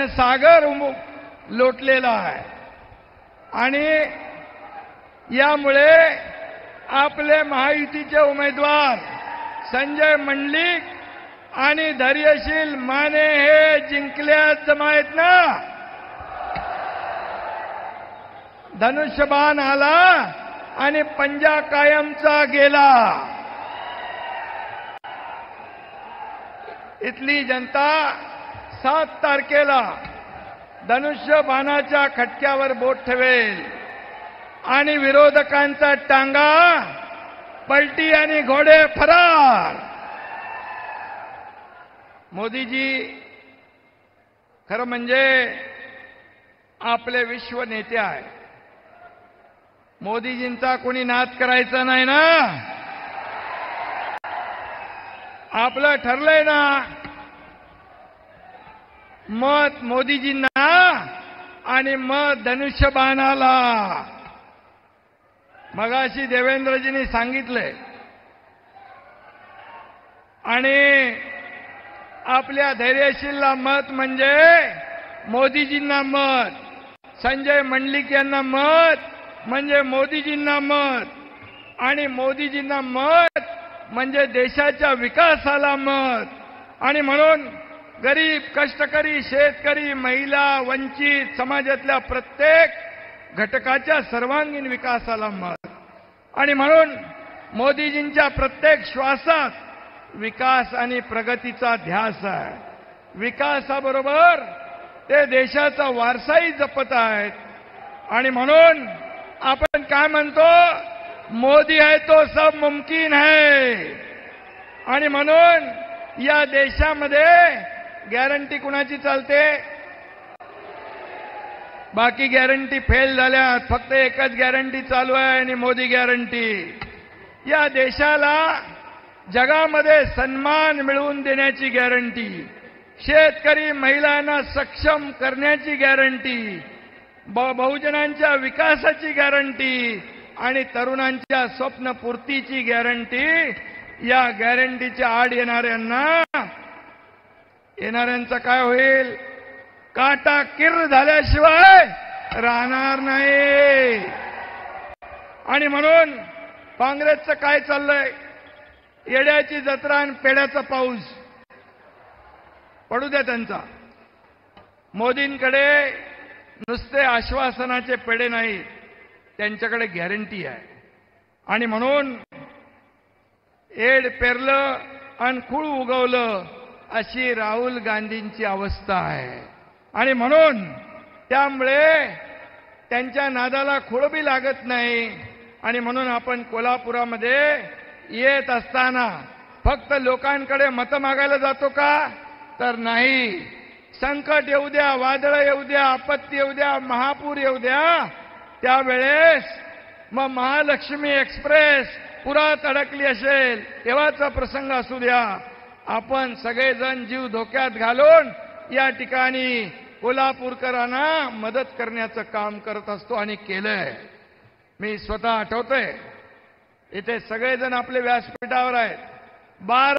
सागर लोटलेला आहे आणि यामुळे आपले महायुतीचे उमेदवार संजय मंडलिक आणि धैर्यशील माने हे जिंकल्यात जमा आहेत ना. धनुष्यबाण आला आणि पंजा कायमचा गेला. इथली जनता 7 तारखेला धनुष्यबाणाच्या खटक्यावर बोट ठेवेल आणि विरोधकांचा टांगा पलटी आणि घोडे फरार. मोदीजी खरं म्हणजे आपले विश्व नेते आहे. मोदीजींचा कोणी नाद करायचा नाही ना. आपलं ठरलंय ना, मत मोदीजींना आणि मत धनुष्यबाणाला. मगाशी देवेंद्रजींनी सांगितलंय आणि आपल्या धैर्यशीलला मत म्हणजे मोदीजींना मत, संजय मंडलिक यांना मत म्हणजे मोदीजींना मत आणि मोदीजींना मत म्हणजे देशाच्या विकासाला मत. आणि म्हणून गरीब, कष्टकरी, शेतकरी, महिला, वंचित समाजातल्या प्रत्येक घटकाच्या सर्वांगीण विकासाला मत. आणि म्हणून मोदीजींच्या प्रत्येक श्वासात विकास आणि प्रगतीचा ध्यास आहे. विकासाबरोबर ते देशाचा वारसाही जपत आहेत. आणि म्हणून आपण काय म्हणतो, मोदी है तो सब मुमकिन है. आणि म्हणून या देशामध्ये गॅरंटी कुणाची चालते? बाकी गॅरंटी फेल झाल्यात, फक्त एकच गॅरंटी चालू आहे आणि मोदी गॅरंटी. या देशाला जगामध्ये सन्मान मिळवून देण्याची गॅरंटी, शेतकरी महिलांना सक्षम करण्याची गॅरंटी, बहुजनांच्या विकासाची गॅरंटी आणि तरुणांच्या स्वप्नपूर्तीची गॅरंटी. या गॅरंटीच्या आड येणाऱ्यांचं काय होईल? काटा किर्र झाल्याशिवाय राहणार नाही. आणि म्हणून काँग्रेसचं काय चाललंय? येड्याची जत्रा आणि पेड्याचा पाऊस. पडू द्या त्यांचा. मोदींकडे नुसते आश्वासनाचे पेढे नाहीत, त्यांच्याकडे गॅरंटी आहे. आणि म्हणून एड पेरलं आणि खूळ उगवलं अशी राहुल गांधींची अवस्था आहे. आणि म्हणून त्यामुळे त्यांच्या नादाला खुळबी लागत नाही. आणि म्हणून आपण कोल्हापुरामध्ये येत असताना फक्त लोकांकडे मतं मागायला जातो का? तर नाही. संकट येऊ द्या, वादळ येऊ द्या, आपत्ती येऊ द्या, महापूर येऊ द्या, त्यावेळेस मग महालक्ष्मी एक्सप्रेस पुरात अडकली असेल तेव्हाचा प्रसंग असू द्या, आपण सगळेजण जीव धोक्यात घालून या ठिकाणी कोल्हापूरकरांना मदत करण्याचं काम करत असतो आणि केलंय. मी स्वतः आठवतोय, इथे सगळेजण आपले व्यासपीठावर आहेत. 12